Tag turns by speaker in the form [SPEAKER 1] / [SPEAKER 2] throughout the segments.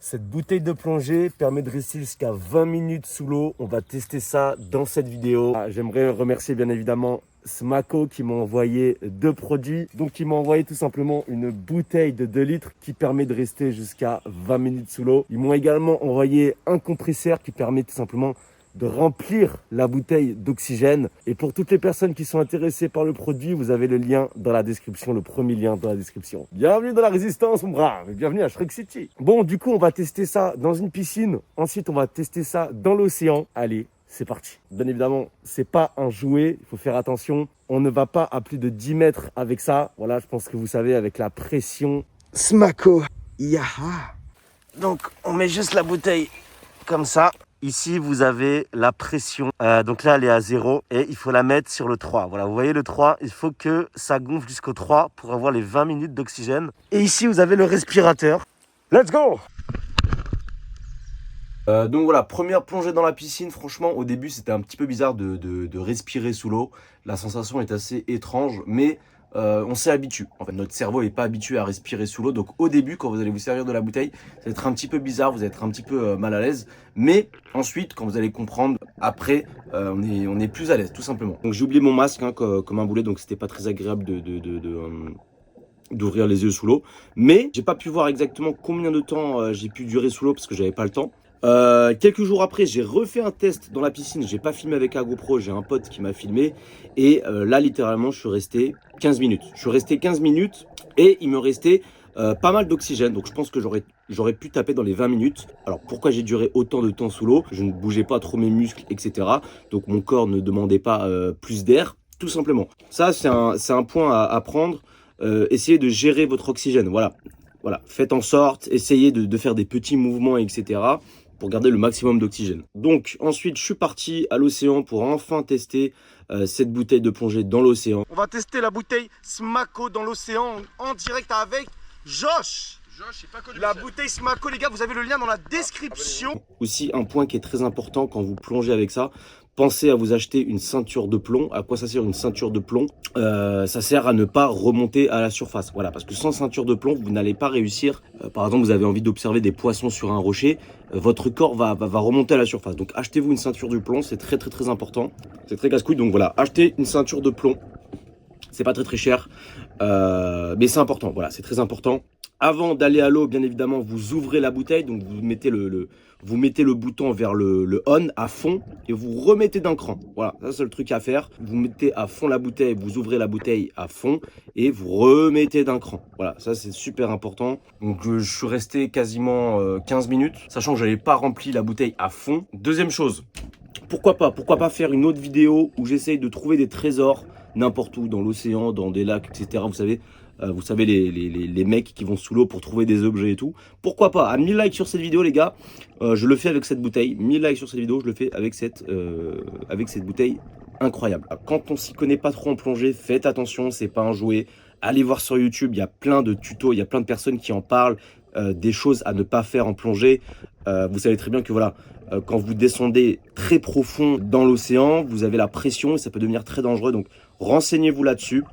[SPEAKER 1] Cette bouteille de plongée permet de rester jusqu'à 20 minutes sous l'eau. On va tester ça dans cette vidéo. J'aimerais remercier bien évidemment Smako qui m'a envoyé 2 produits. Donc il m'a envoyé tout simplement une bouteille de 2 litres qui permet de rester jusqu'à 20 minutes sous l'eau. Ils m'ont également envoyé un compresseur qui permet tout simplement de remplir la bouteille d'oxygène. Et pour toutes les personnes qui sont intéressées par le produit, vous avez le lien dans la description, le premier lien dans la description. Bienvenue dans la résistance, mon brave, et bienvenue à Shrek City. Bon, du coup, on va tester ça dans une piscine. Ensuite, on va tester ça dans l'océan. Allez, c'est parti. Bien évidemment, c'est pas un jouet, il faut faire attention. On ne va pas à plus de 10 mètres avec ça. Voilà, je pense que vous savez, avec la pression. Smako, yaha. Donc, on met juste la bouteille comme ça. Ici, vous avez la pression. Donc là, elle est à 0 et il faut la mettre sur le 3. Voilà, vous voyez le 3, il faut que ça gonfle jusqu'au 3 pour avoir les 20 minutes d'oxygène. Et ici, vous avez le respirateur. Let's go! Donc voilà, première plongée dans la piscine. Franchement, au début, c'était un petit peu bizarre de respirer sous l'eau. La sensation est assez étrange, mais on s'y habitue. En fait, notre cerveau n'est pas habitué à respirer sous l'eau. Donc au début, quand vous allez vous servir de la bouteille, ça va être un petit peu bizarre, vous allez être un petit peu mal à l'aise. Mais ensuite, quand vous allez comprendre, après, on est plus à l'aise, tout simplement. Donc j'ai oublié mon masque hein, comme un boulet, donc c'était pas très agréable d'ouvrir les yeux sous l'eau. Mais j'ai pas pu voir exactement combien de temps j'ai pu durer sous l'eau parce que j'avais pas le temps. Quelques jours après, j'ai refait un test dans la piscine. J'ai pas filmé avec un GoPro, j'ai un pote qui m'a filmé. Et là, littéralement, je suis resté 15 minutes. Je suis resté 15 minutes et il me restait pas mal d'oxygène. Donc, je pense que j'aurais pu taper dans les 20 minutes. Alors, pourquoi j'ai duré autant de temps sous l'eau? Je ne bougeais pas trop mes muscles, etc. Donc, mon corps ne demandait pas plus d'air, tout simplement. Ça, c'est un point à prendre. Essayez de gérer votre oxygène. Voilà. Faites en sorte, essayez de faire des petits mouvements, etc. pour garder le maximum d'oxygène. Donc ensuite, je suis parti à l'océan pour enfin tester cette bouteille de plongée dans l'océan. On va tester la bouteille Smako dans l'océan en direct avec Josh.
[SPEAKER 2] Josh, pas connu.
[SPEAKER 1] La bouteille Smako, les gars, vous avez le lien dans la description. Aussi, un point qui est très important quand vous plongez avec ça, pensez à vous acheter une ceinture de plomb. À quoi ça sert une ceinture de plomb? Ça sert à ne pas remonter à la surface. Voilà, parce que sans ceinture de plomb, vous n'allez pas réussir. Par exemple, vous avez envie d'observer des poissons sur un rocher, votre corps va remonter à la surface. Donc achetez-vous une ceinture de plomb, c'est très important. C'est très casse-couille, donc voilà, achetez une ceinture de plomb. C'est pas très cher, mais c'est important, voilà, c'est très important. Avant d'aller à l'eau, bien évidemment, vous ouvrez la bouteille, donc vous mettez le bouton vers le on à fond et vous remettez d'un cran. Voilà, ça c'est le truc à faire. Vous mettez à fond la bouteille, vous ouvrez la bouteille à fond et vous remettez d'un cran. Voilà, ça c'est super important. Donc je suis resté quasiment 15 minutes, sachant que j'avais pas rempli la bouteille à fond. Deuxième chose, pourquoi pas faire une autre vidéo où j'essaye de trouver des trésors n'importe où, dans l'océan, dans des lacs, etc. Vous savez les mecs qui vont sous l'eau pour trouver des objets et tout. Pourquoi pas? À 1000 likes sur cette vidéo, les gars, je le fais avec cette bouteille. 1000 likes sur cette vidéo, je le fais avec cette bouteille incroyable. Quand on s'y connaît pas trop en plongée, faites attention, c'est pas un jouet. Allez voir sur YouTube, il y a plein de tutos, il y a plein de personnes qui en parlent, des choses à ne pas faire en plongée. Vous savez très bien que voilà, quand vous descendez très profond dans l'océan, vous avez la pression et ça peut devenir très dangereux. Donc renseignez-vous là-dessus.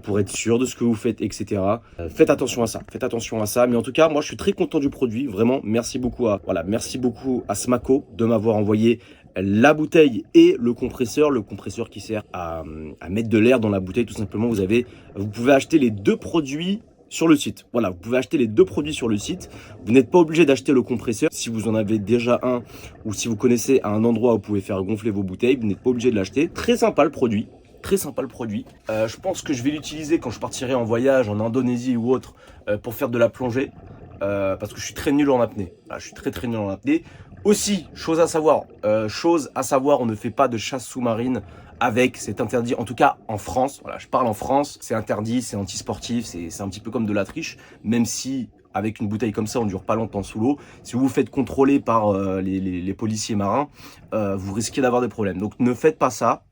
[SPEAKER 1] Pour être sûr de ce que vous faites, etc. Faites attention à ça, mais en tout cas, moi je suis très content du produit, vraiment, merci beaucoup à Smako de m'avoir envoyé la bouteille et le compresseur qui sert à mettre de l'air dans la bouteille, tout simplement. Vous pouvez acheter les 2 produits sur le site. Voilà, vous pouvez acheter les 2 produits sur le site. Vous n'êtes pas obligé d'acheter le compresseur. Si vous en avez déjà un ou si vous connaissez un endroit où vous pouvez faire gonfler vos bouteilles, vous n'êtes pas obligé de l'acheter. Très sympa le produit. Je pense que je vais l'utiliser quand je partirai en voyage en Indonésie ou autre pour faire de la plongée parce que je suis très nul en apnée. Voilà, je suis très nul en apnée. Aussi, chose à savoir, on ne fait pas de chasse sous-marine avec, c'est interdit, en tout cas en France. Voilà, je parle en France, c'est interdit, c'est anti-sportif, c'est un petit peu comme de la triche, même si avec une bouteille comme ça, on ne dure pas longtemps sous l'eau. Si vous vous faites contrôler par les policiers marins, vous risquez d'avoir des problèmes. Donc ne faites pas ça.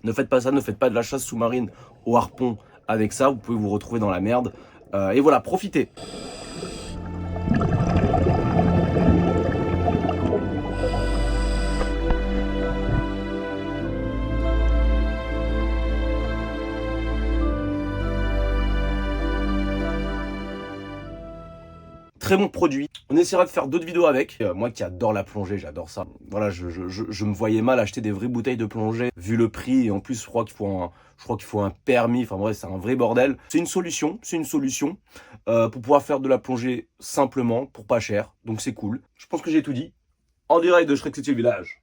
[SPEAKER 1] Ne faites pas de la chasse sous-marine au harpon avec ça, vous pouvez vous retrouver dans la merde. Et voilà, profitez. Très bon produit. On essaiera de faire d'autres vidéos avec. Moi qui adore la plongée, j'adore ça. Voilà, je me voyais mal acheter des vraies bouteilles de plongée vu le prix. Et en plus, je crois qu'il faut un permis. Enfin bref, c'est un vrai bordel. C'est une solution. Pour pouvoir faire de la plongée simplement, pour pas cher. Donc c'est cool. Je pense que j'ai tout dit. En direct de Shrek City Village.